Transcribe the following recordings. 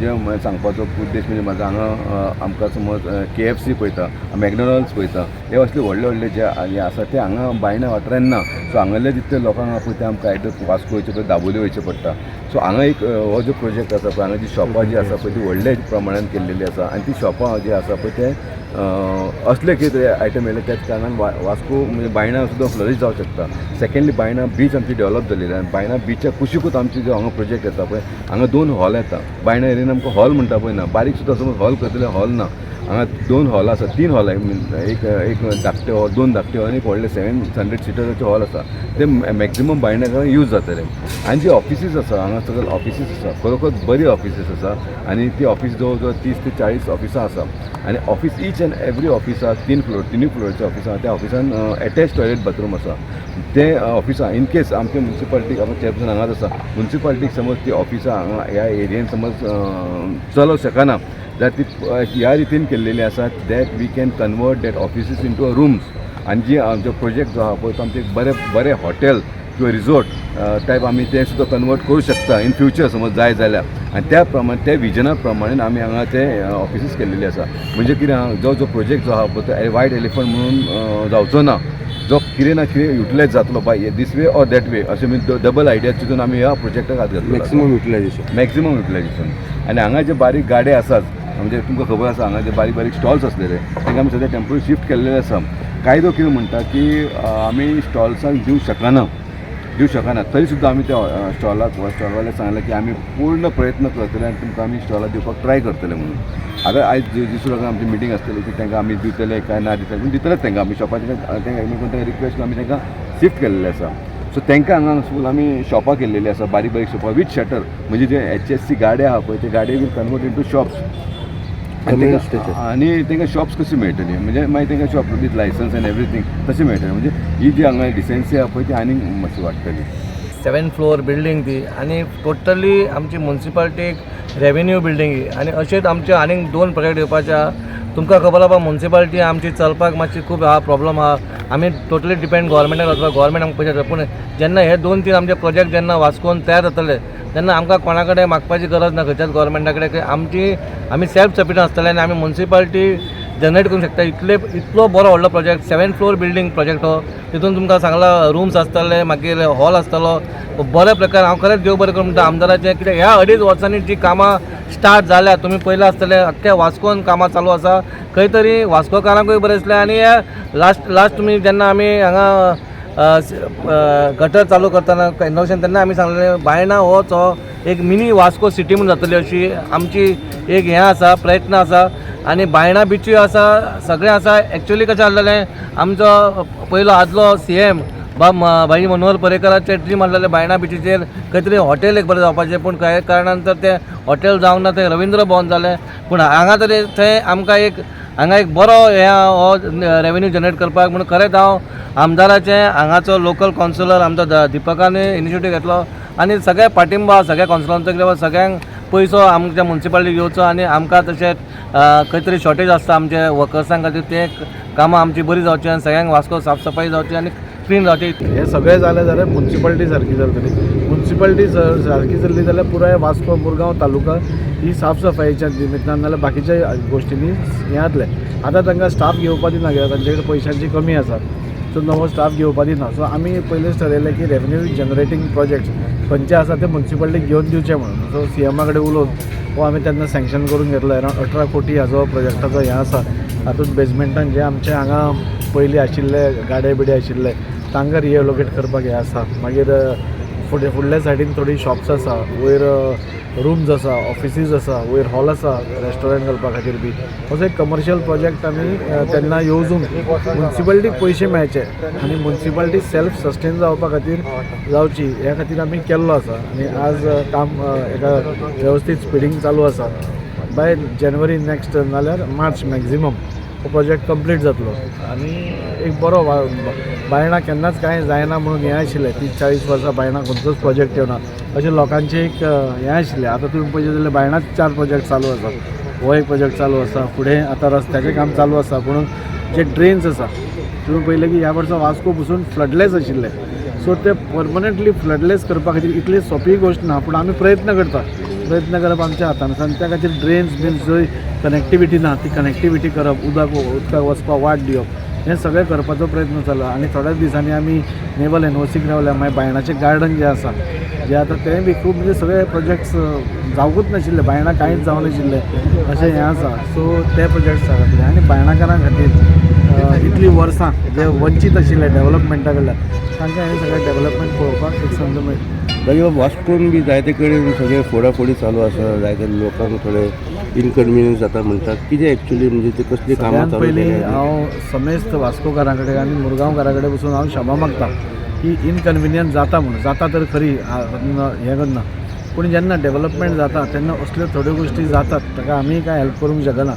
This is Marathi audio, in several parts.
म्हणजे सांगपाचो उद्देश म्हणजे म्हाका हांगा आमकां समज KFC पळयता, मॅकडॉनल्ड्स पळयता, हे असले व्हडले जे आसा ते हांगा बायणा वाठारांत ना. सो हांगाले जितले लोकांक पळय ते आमकां आयदर वास्को वयचे पळय दाबोली वयचें पडटा. सो हांगा एक हो जो प्रोजेक्ट आसा पळय, हांगा जी शॉपां जी आसा पळय ती व्हडल्या प्रमाणान केल्लेली आसा आनी ती शॉपां जी आसा पळय ते असले कितें आयटम येयले त्याच कारणान वास्को म्हणजे बायणा सुद्दां फ्लरीश जावंक शकता. सेकेंडली बायणा बीच आमची डेवलप जालेली आनी बायणा बीच्या कुशीकूच आमची जो हांगा प्रोजेक्ट येता पळय हांगा 2 हॉल येता. बायणा एरियेन आमकां हॉल म्हणटा पळय ना, बारीक सुद्दां समज हॉल करतले हॉल ना. हांगा 2 हॉल आसा, 3 हॉल एक धाकटे हॉल, 2 धाकटे हॉल आनी एक व्हडले 700 सिटराचे हॉल आसा. ते मॅक्झिमम बायणाक यूज जातले. आनी जी ऑफिसीस आसा हांगा सगळे ऑफिसीस आसा, खरोखर बरी ऑफिसीस आसा आनी ती ऑफिस जवळ जवळ 30 ते 40 ऑफिसां आसा. आनी office each end every office आहा 3 फ्लोराचें ऑफिस आहा. त्या ऑफिसान एटॅच टॉयलेट बाथरूम आसा. ते ऑफिसां इन केस आमच्या म्युन्सिपालिटीक आमच्या चॅरपर्सन हांगाच आसा, म्युन्सिपालिटीक समज ती ऑफिसां हांगा ह्या एरियेन समज चलोवंक शकना जाल्यार ती ह्या रितीन केल्लेली आसा that we can convert that offices into a rooms. आनी जी आमचो प्रोजेक्ट जो आहा पळय तो आमचे बरे हॉटेल किंवा रिसोर्ट टायप आमी ते सुद्दां कन्वर्ट करूं शकता इन फ्युचर समज जाय जाल्यार. आनी त्या प्रमाणे त्या विजना प्रमाणे आमी हांगा ते ऑफिसीस केल्लेली आसा. म्हणजे कितें आहा जो प्रोजेक्ट जो आहा पळय तो वायट एलिफंट म्हणून जावचो ना. जो कितें ना कितें युटिलायज जातलो by this way or that way अशें म्हणजे डबल आयडिया चिंतून आमी ह्या प्रोजेक्टाक हात घातलो. मॅक्सिमम युटिलायजेशन. आनी हांगा जे बारीक गाडे आसात म्हणजे तुमकां खबर आसा हांगा जे बारीक स्टॉल्स आसलेले तांकां आमी सद्या टेम्पररी शिफ्ट केल्लेले आसा. कायदो कितें म्हणटा की आमी स्टॉल्सांक दिवंक शकना तरी सुद्दां आमी त्या स्टॉलवाल्याक सांगलें की आमी पूर्ण प्रयत्न करतले आनी तुमकां आमी स्टॉलां दिवपाक ट्राय करतले म्हणून. आतां आयज दिसूं लागून आमची मिटींग आसतली की तांकां आमी दितले काय ना दितले पूण दितलेच तांकां आमी शॉपाचें तांकां रिक्वेस्ट करून आमी तांकां शिफ्ट केल्लेले आसा. सो तांकां हांगा स्कूल आमी शॉपां केल्लेली आसा, बारीक शॉपां विथ शटर. म्हणजे जे HSC गाडे आहा पळय ते गाडये वील कन्वर्ट इंटू शॉप्स. आनी तांकां शॉप्स कशी मेळटली म्हणजे मागीर तांकां shop with licence end everything तशें मेळटलें. म्हणजे ही जी हांगा डिसेन्सी आहा पळय ती आनीक मातशी वाडटली. 7th फ्लोर बिल्डींग ती आनी टोटली आमची म्युन्सिपालिटीक रेवेन्यू बिल्डींग आनी अशेंच आमचे आनीक 2 प्रोजेक्ट येवपाचे आहा. तुमकां खबर आहा म्युन्सिपालिटी आमची चलपाक मातशी खूब प्रॉब्लम आहा. आमी टोटली डिपेंड गव्हर्मेंटार वचपाक, गव्हर्मेंट आमकां पयशे पूण जेन्ना हे 2-3 आमचे प्रोजेक्ट जेन्ना वास्कोन तयार जातले तेन्ना आमकां कोणा कडेन मागपाची गरज ना खंयच्याच गव्हर्मेंटा कडेन. आमी सेल्फ सफिशियंट आसतले आनी आमी म्युन्सिपालिटी जनरेट करूंक शकता. इतलो बरो व्हडलो project 7th floor building project हो. तितून तुमकां सांगला रूम्स आसतले, मागीर हॉल आसतलो बरे प्रकार. हांव खरेंच देव बरें करूं म्हणटा आमदाराचें, कित्याक ह्या 2.5 वर्सांनी जी कामां स्टार्ट जाल्या तुमी पयलें आसतलें अख्ख्या वास्कोन कामां चालू आसा. खंय तरी वास्कोकारांकूय बरें दिसलें. आनी लास्ट तुमी जेन्ना आमी हांगा गटर चालू करतना इनोवेशन तेन्ना आमी सांगलें बायणा होच एक मिनी वास्को सिटी म्हणून जातली अशी आमची एक हें आसा, प्रयत्न आसा. आनी बायणा बिचूय आसा, सगळें आसा. एक्चुअली कशें आसलेलें आमचो पयलो आदलो CM भाई मनोहर पर्रेकराचें ड्रीम आसलेलें बायणा बिचीचेर खंय तरी हॉटेल एक बरें जावपाचें. पूण कांय कारणान तर तें हॉटेल जावंक ना, थंय रवींद्र भवन जालें. पूण हांगा तरी थंय आमकां एक बरो हो रेवेन्यू जनरेट करपाक म्हणून खरेंच हांव आमदाराचें हांगाचो लोकल कावन्सिलर आमचो दिपकानी इनिशिएटीव घेतलो आनी सगळे पाठिंबा सगळ्या कावन्सिलरांचो कित्याक सगळ्यांक पयसो आमच्या म्युन्सिपालिटीक घेवचो आनी आमकां तशेंच खंय तरी शॉर्टेज आसता आमच्या वर्कर्सां खातीर ते कामां आमची बरी जावची आनी सगळ्यांक वास्को साफसफाई जावची आनी क्लीन जावची. हे सगळें जालें जाल्यार म्युन्सिपालिटी सारकी चलतली. म्युन्सिपालिटी सारकी चलली जाल्यार पुराय वास्को मुरगांव तालुका ही साफसफाईच्या निमित्तान नाल्यार बाकीच्या गोश्टींनी हें जातलें. आतां तांकां स्टाफ घेवपा दिना कित्याक तांचे कडेन पयशांची कमी आसा. सो नवो स्टाफ घेवपा दिना. सो आमी पयलेंच थारायलें की रेवेन्यू जनरेटींग प्रोजेक्ट्स खंयचे आसा ते म्युन्सिपालिटीक घेवन दिवचे म्हणून. सो CMा कडेन उलोवन हो आमी तेन्ना सँक्शन करून घेतलो. अरावंड 18 कोटी हाजो प्रोजेक्टाचो हें आसा. हातूंत बेजमेंटान जे आमचे हांगा पयलीं आशिल्ले गाडे बिडे आशिल्ले तांकां रिएलोकेट करपाक हें आसा. मागीर फुडल्या सायडीन थोडी शॉप्स आसा, वयर रूम्स आसा, ऑफिसीस आसा, वयर हॉल आसा रेस्टॉरंट घालपा खातीर बी. असो एक कमर्शियल प्रोजेक्ट आमी तेन्ना येवजून म्युन्सिपालिटीक पयशे मेळचे आनी म्युन्सिपालिटी सेल्फ सस्टेन जावपा खातीर जावची ह्या खातीर आमी केल्लो आसा. आनी आज काम एका वेवस्थीत स्पिडींग चालू आसा. बाय जानेवारी नेक्स्ट नाल्यार मार्च मॅक्झिमम हो प्रोजेक्ट कंप्लीट जातलो. आनी एक बरो बायणा केन्नाच कांय जायना म्हणून हें आशिल्लें 30-40 वर्सां बायणा खंयचोच प्रोजेक्ट येवना अशें लोकांचें एक हें आशिल्लें. आतां तुमी पळयत जाल्यार बायणाच 4 प्रोजेक्ट चालू आसा. हो एक प्रोजेक्ट चालू आसा. फुडें आतां रस्त्याचें काम चालू आसा. पूण जे ड्रेन्स आसा तुमी पळयलें की ह्या वर्सा वास्को पसून फ्लडलेस आशिल्ले. सो ते परमनंटली फ्लडलेस करपा खातीर इतली सोंपी गोश्ट ना. पूण आमी प्रयत्न करता प्रयत्न करप आमच्या हातान आसा आनी त्या खातीर ड्रेन्स बीन जंय कनेक्टिविटी ना ती कनेक्टिविटी करप उदकाक वचपाक वाट दिवप हें सगळें करपाचो प्रयत्न चालू आनी थोड्याच दिसांनी आमी नेवल एनओसीक रावल्या मागीर बायणाचें गार्डन जें आसा जें आतां तें बी खूब म्हणजे सगळे प्रोजेक्ट्स जावंकूच नाशिल्ले बायणां कांयच जावं नाशिल्ले अशें हें आसा सो ते प्रोजेक्ट्स जातले आनी बायणाकारां खातीर इतलीं वर्सां जे वंचीत आशिल्ले डेवलपमेंटा कडल्यान तांकां हें सगळें डेवलपमेंट पळोवपाक एक संद मेळटा जागे वास्कोन बी जायते कडेन सगळे फोडाफोडी चालू आसा जायते लोकांक थोडे इनकन्विनियन्स जाता म्हणटात कितें एक्चुअली म्हणजे ते कसली कामां सगळ्यात चालू पयलीं केल्या? हांव समेस्त वास्कोकारां कडेन आनी मुरगांवकारां कडेन बसून हांव क्षमा मागता की इनकन्विनियन्स जाता म्हणून जाता तर खरी हें करना पूण जेन्ना डेवलपमेंट जाता तेन्ना असल्यो थोड्यो गोश्टी जातात ताका आमी कांय हेल्प करूंक शकना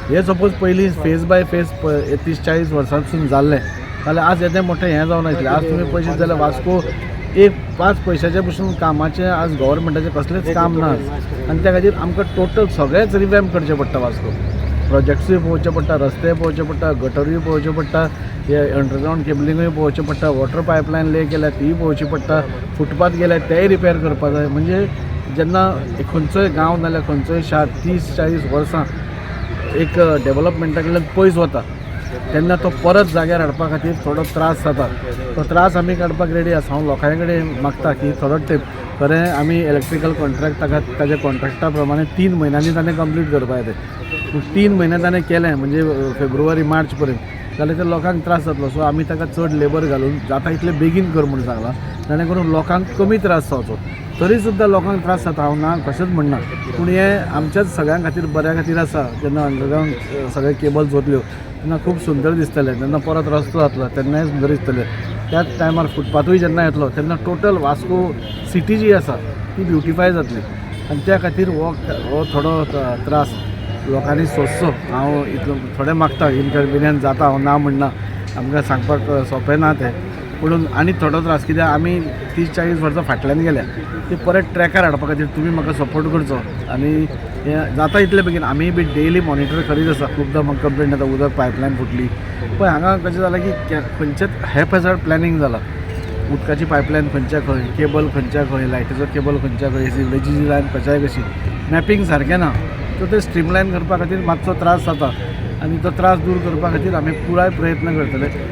हे सपोज पयलीं फेस बाय फेस 30-40 वर्सांसून जाल्लें जाल्यार आज येदें मोठें हें जावन आसलें आज तुमी पळयशीत जाल्यार वास्को एक 5 पयशाचे पसून कामाचें आज गव्हर्मेंटाचें कसलेंच काम ना आनी त्या खातीर आमकां टोटल सगळेंच रिवॅम्प करचें पडटा वास्को प्रोजेक्ट्सूय पळोवचे पडटा रस्ते पळोवचे पडटा गटरूय पळोवचे पडटा हे अंडरग्रावंड केबलिंगूय पळोवचें पडटा वॉटर पायपलायन ले केल्या तीय पळोवची पडटा फुटपाथ गेल्या तेय रिपेर करपा जाय म्हणजे जेन्ना खंयचोय गांव नाल्यार खंयचोय शार 30-40 वर्सां एक डेवलपमेंटा कडल्यान पयस वता तेन्ना तो परत जाग्यार हाडपा खातीर थोडो त्रास जाता तो त्रास आमी काडपाक रेडी आसा हांव लोकां कडेन मागता की थोडो तेंप खरें आमी इलेक्ट्रिकल कॉन्ट्रॅक्ट ताच्या कॉन्ट्रॅक्टा प्रमाणे 3 म्हयन्यांनी ताणें कंप्लीट करपा जाय पूण 3 म्हयने ताणें केलें म्हणजे फेब्रुवारी-मार्च पर्यंत जाल्यार ते लोकांक त्रास जातलो सो आमी ताका चड लेबर घालून जाता इतलें बेगीन कर म्हणून सांगलां ताणें करून लोकांक कमी त्रास जावचो तरी सुद्दां लोकांक त्रास जाता हांव ना कशेंच म्हणना पूण हें आमच्याच सगळ्यां खातीर बऱ्या खातीर आसा जेन्ना अंडरग्रावंड सगळे केबल्स वतल्यो तेन्ना खूब सुंदर दिसतलें जेन्ना परत रस्तो जातलो तेन्नाय सुंदर दिसतलें त्याच टायमार फुटपाथूय जेन्ना येतलो तेन्ना टोटल वास्को सिटी जी आसा ती ब्युटिफाय जातली आनी त्या खातीर हो थोडो त्रास लोकांनी सोंसचो हांव इतलो थोडें मागता इनकन्विनियन्स जाता हांव ना म्हणना आमकां सांगपाक सोंपें ना तें पुणून आनी थोडो त्रास कित्याक आमी 30-40 वर्सां फाटल्यान गेल्या ते परत ट्रॅकार हाडपा खातीर तुमी म्हाका सपोर्ट करचो आनी हें जाता इतले बेगीन आमी बी डेली मॉनिटर करीत आसा खुबदां म्हाका कंप्लेंट येता उदक पायपलायन फुटली पळय हांगा कशें जालां की खंयचेच हॅपहॅझार्ड प्लॅनिंग जालां उदकाची पायपलायन खंयच्या खंय केबल खंयच्या खंय लायटीचो केबल खंयच्या खंय सिवरेजीची लायन कशाय कशी मॅपींग सारकें ना सो ते स्ट्रीमलायन करपा खातीर मातसो त्रास जाता आनी तो त्रास दूर करपा खातीर आमी पुराय प्रयत्न करतले